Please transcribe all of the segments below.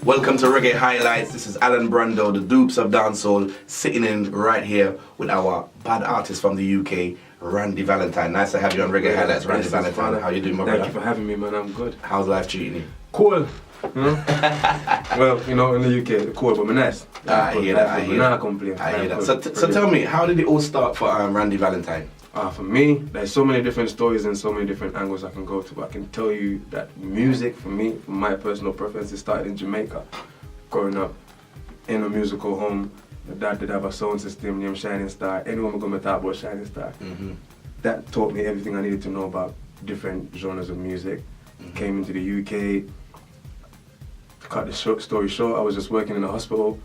Welcome to Reggae Highlights. This is Alan Brando, the Dupes of Dancehall, sitting in right here with our bad artist from the UK, Randy Valentine. Nice to have you on Reggae Highlights, Randy Valentine. How you doing, my brother? Thank you for having me, man. I'm good. How's life treating you? Cool. You know? Well, you know, in the UK, cool, but nice. I hear that. I hear that. Complain. I hear that. So tell me, how did it all start for Randy Valentine? For me, there's so many different stories and so many different angles I can go to. But I can tell you that music, for me, from my personal preference, it started in Jamaica. Growing up in a musical home, my dad did have a sound system named Shining Star. Anyone was going to talk about Shining Star. Mm-hmm. That taught me everything I needed to know about different genres of music. Mm-hmm. Came into the UK. Cut the story short, I was just working in a hospital,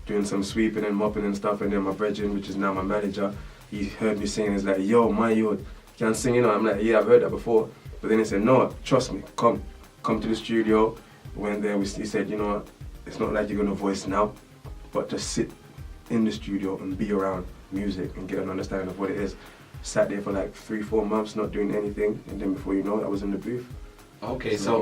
doing some sweeping and mopping and stuff, and then my brethren, which is now my manager, he heard me singing. He's like, yo, man, you can sing, you know? I'm like, yeah, I've heard that before. But then he said, no, trust me, come to the studio. Went there, he said, you know, it's not like you're gonna voice now, but just sit in the studio and be around music and get an understanding of what it is. Sat there for like 3-4 months, not doing anything, and then before you know it, I was in the booth. Okay, so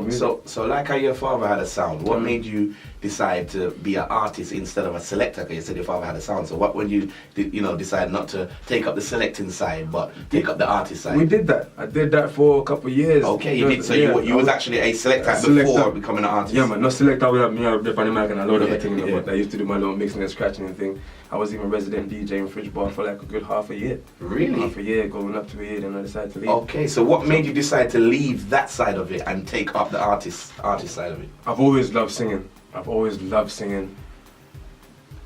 like how your father had a sound, what made you decide to be an artist instead of a selector? Because you said your father had a sound, so what when you decide not to take up the selecting side but take up the artist side? We did that. I did that for a couple of years. Okay, you did. So yeah, you was actually a selector before becoming an artist. Yeah, man. Not selector. We have me on the mic and a load of things. But I used to do my little mixing and scratching and thing. I was even resident DJ in Fridge Bar for like a good half a year. Really? Half a year, going up to a year, then I decided to leave. Okay, so what made you decide to leave that side of it and take up the artist side of it? I've always loved singing. I've always loved singing.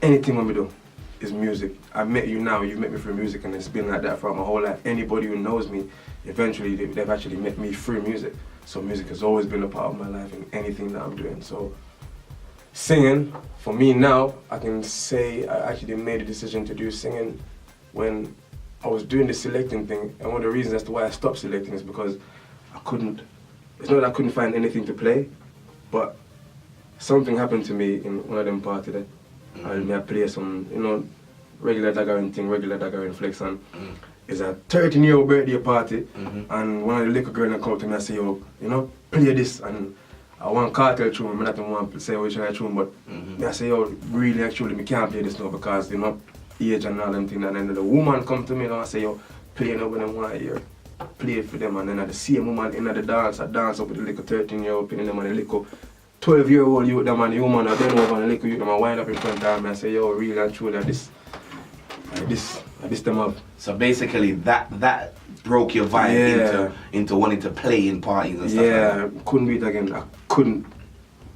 Anything when we do is music. I met you now, you met me through music, and it's been like that for my whole life. Anybody who knows me, eventually they've actually met me through music. So music has always been a part of my life in anything that I'm doing. So singing, for me now, I can say I actually made a decision to do singing when I was doing the selecting thing, and one of the reasons as to why I stopped selecting is because it's not that I couldn't find anything to play, but something happened to me in one of them parties there. I play some, regular dagger flex, and it's a 13-year-old birthday party, and one of the little girls come to me and say, yo, play this, and I want cartel tune, I don't want to say which tune, but I say, yo, really actually, I can't play this now because, age and all them things, and then the woman come to me and I say, yo, play it when I want to hear. Play it for them, and then the same woman in the dance, I dance up with the little 13-year-old pinning them and the little 12-year-old youth, them and the woman, I then over and the little youth, them I wind up in front of me and say, yo, really and truly, this them up. So basically that broke your vibe into wanting to play in parties and stuff like that. Yeah, couldn't do it again. I couldn't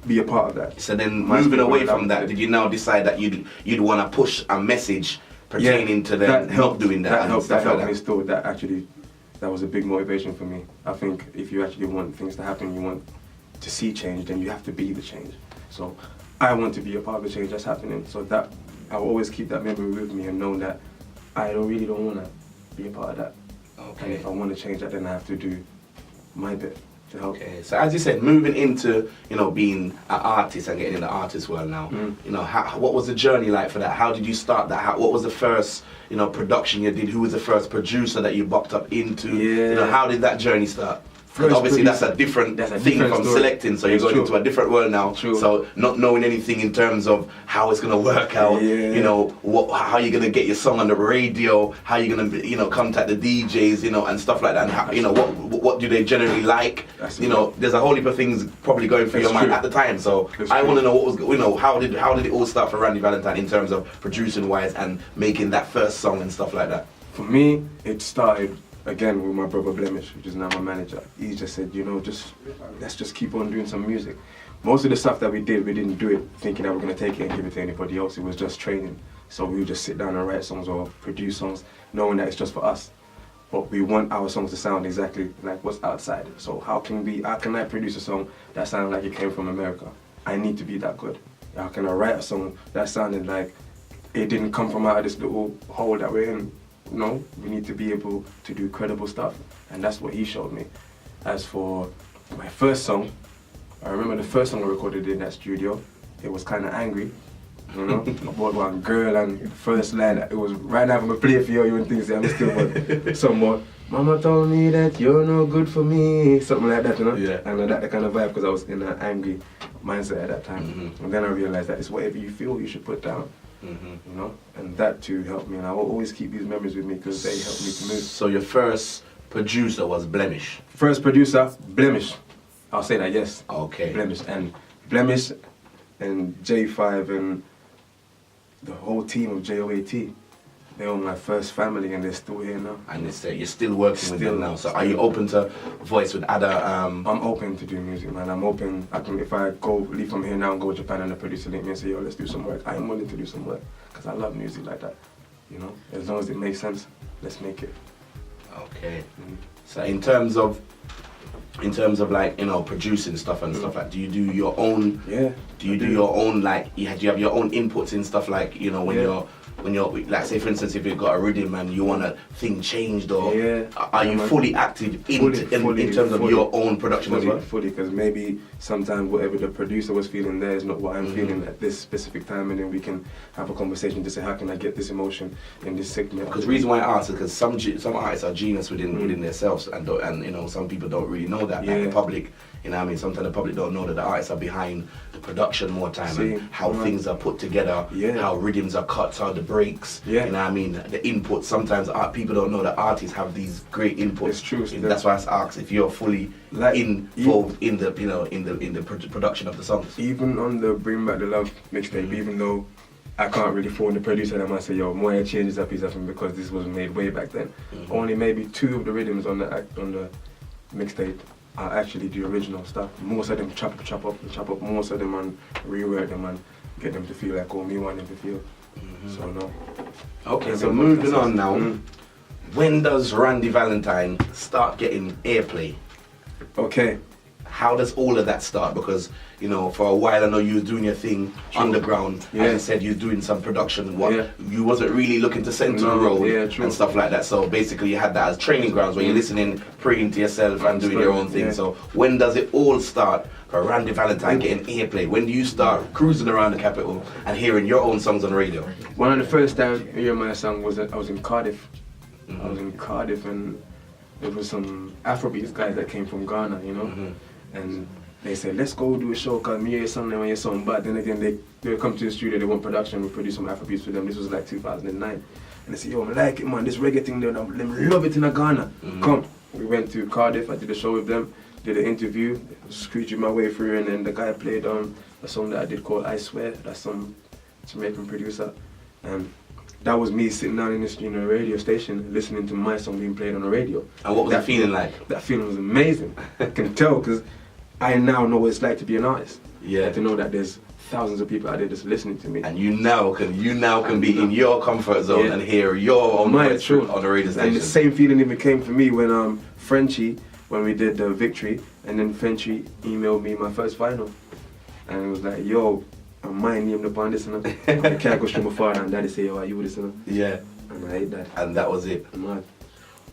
be a part of that. So then moving away from that, did you now decide that you'd want to push a message pertaining to them not doing that? That helped me still. That was a big motivation for me. I think if you actually want things to happen, you want to see change, then you have to be the change. So I want to be a part of the change that's happening. So that I will always keep that memory with me and know that I really don't want to be a part of that. Okay. And if I want to change that, then I have to do my bit to help. Okay. So as you said, moving into being an artist and getting in the artist world now, what was the journey like for that? How did you start that? What was the first production you did? Who was the first producer that you bucked up into? Yeah. How did that journey start? Obviously that's a different thing from story. Selecting, so you're going into a different world now. True. So not knowing anything in terms of how it's going to work out, how you're going to get your song on the radio, how you're going to contact the DJs, and stuff like that, and how, what do they generally like? There's a whole heap of things probably going through your mind at the time. So I want to know what was, how did it all start for Randy Valentine in terms of producing wise and making that first song and stuff like that? For me, it started again with my brother Blemish, which is now my manager. He just said, let's just keep on doing some music. Most of the stuff that we didn't do it thinking that we're going to take it and give it to anybody else. It was just training. So we would just sit down and write songs or produce songs, knowing that it's just for us. But we want our songs to sound exactly like what's outside. So how can I produce a song that sounds like it came from America? I need to be that good. How can I write a song that sounded like it didn't come from out of this little hole that we're in? No, we need to be able to do credible stuff, and that's what he showed me. As for my first song, I remember the first song I recorded in that studio. It was kind of angry, about one girl, and the first line, it was right now I'm gonna play for you and things. I'm still somewhat. Mama told me that you're no good for me, something like that, Yeah. And that kind of vibe because I was in an angry mindset at that time. And then I realized that it's whatever you feel you should put down. You know, and that too helped me, and I will always keep these memories with me because they helped me to move. So your first producer was Blemish? First producer, Blemish. I'll say that, yes. Okay. Blemish and J5 and the whole team of JOAT. They were my first family and they're still here now. And you're still working with them now. So are you open to voice with other? I'm open to doing music, man. I'm open. If I leave from here now and go to Japan and the producer link me and say, yo, let's do some work, I am willing to do some work because I love music like that. You know, as long as it makes sense, let's make it. Okay. So in terms of like, you know, producing stuff and stuff like, do you do your own? Yeah. Do you do your own, like, do you have your own inputs in stuff, like, you know, when you're like, say for instance, if you've got a rhythm and you want a thing changed, or are you fully active in terms of your own production as well? Fully, because maybe sometimes whatever the producer was feeling there is not what I'm feeling at this specific time, and then we can have a conversation to say, how can I get this emotion in this segment? Because the reason why I ask is because some artists are genius within themselves, and you know, some people don't really know that. Like the public, you know what I mean? Sometimes the public don't know that the artists are behind the production more time, and how things are put together, how rhythms are cut, how the breaks, you know what I mean? The inputs. Sometimes people don't know that artists have these great inputs. It's true. That's why I asked if you're fully involved in the, you know, in the production of the songs. Even on the Bring Back the Love mixtape, even though I can't really phone the producer and I might say, yo, Moya changes up his album because this was made way back then. Only maybe 2 of the rhythms on the mixtape are actually the original stuff. Most of them chop up. Most of them and rework them and get them to feel like me want them to feel. So no. Okay, so moving on now. When does Randy Valentine start getting airplay? Okay. How does all of that start? Because, you know, for a while I know you were doing your thing underground. As I said, you were doing some production. You wasn't really looking to center the road and stuff like that. So basically you had that as training grounds where you're listening, praying to yourself and doing your own thing. So when does it all start for Randy Valentine getting airplay? When do you start cruising around the capital and hearing your own songs on radio? One of the first times I heard my song was I was in Cardiff. I was in Cardiff and there was some Afrobeats guys that came from Ghana, you know? And they said, let's go do a show because me hear something when you're something. But then again, they come to the studio, they want production, we produce some Afrobeats for them. This was like 2009. And they said, yo, I like it, man, this reggae thing, they love it in Ghana. Come. We went to Cardiff, I did a show with them, did an interview, screeched my way through, and then the guy played a song that I did called I Swear. That's some Jamaican producer. And that was me sitting down in this radio station listening to my song being played on the radio. And what was that feeling like? That feeling was amazing. I can tell because I now know what it's like to be an artist. And to know that there's thousands of people out there just listening to me. And you now can be in your comfort zone and hear your own voice on the radio station. And the same feeling even came for me when Frenchie, when we did the Victory, and then Frenchie emailed me my first vinyl. And it was like, yo, my name upon this, and I can't go straight my father and daddy say, yo, are you this? And I hate that. And that was it. Man.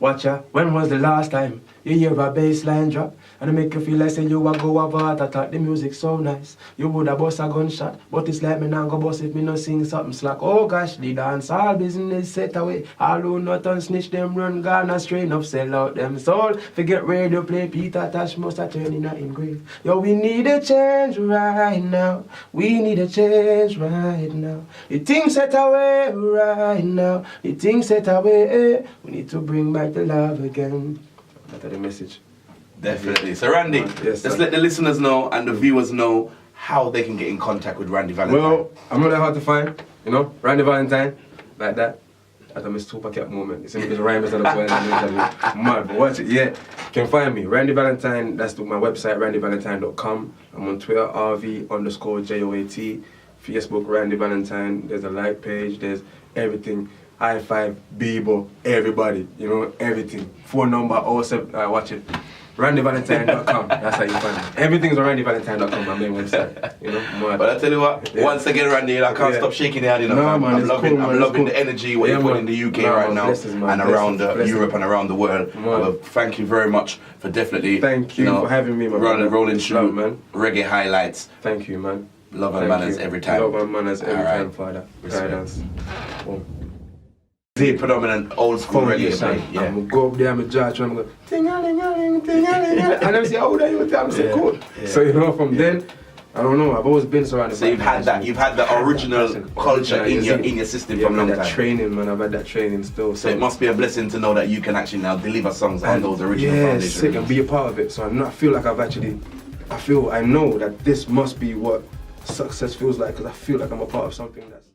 Watch ya, when was the last time you hear a bass line drop and it make you feel like say you a go have a heart attack? The music so nice, you woulda bust a gunshot, but it's like me now go bust if me no sing something slack. Oh gosh, the dance all business set away, all who not on snitch them run gone astray, enough sell out them soul. Forget radio play, Peter Tosh must a turn in a grave. Yo, we need a change right now, we need a change right now. The things set away right now, the things set away, we need to bring back the love again. That's the message. Definitely. So Randy, let's let the listeners know and the viewers know how they can get in contact with Randy Valentine. Well, I'm not that hard to find, you know, Randy Valentine, like that. At a Miss Tupac at moment. It's a rhyme instead of going mad, but watch it, You can find me, Randy Valentine, that's my website, randyvalentine.com. I'm on Twitter, RV_JOAT, Facebook, Randy Valentine, there's a like page, there's everything. I5, Bieber, everybody, you know, everything. Phone number, 07, watch it. RandyValentine.com, that's how you find it. Everything's on RandyValentine.com, my main website, you know. Mad. But I tell you what, once again, Randy, I can't stop shaking your hand, you know. No, man, I'm loving the energy, what you're putting in the UK right now, and around Europe and around the world. Well, thank you very much for definitely, thank you for having me, my man. Rolling through reggae highlights. Thank you, man. Love and manners every time. Love and manners every time, Father. Guidance. The predominant old school reggae. I'm gonna go up there, I'm a judge, and I'm going ting-a-ling-a-ling, ting-a-ling-a-ling. And I'm say, how old are you? I'm say, cool. So you know, from then, I don't know. I've always been surrounded. So you've had that. You've had the original culture in your system from a long I've had that time. training, man. I've had that training still. So it must be a blessing to know that you can actually now deliver songs on those original yeah, foundations. sick, and be a part of it. So I feel like I know that this must be what success feels like, because I feel like I'm a part of something that's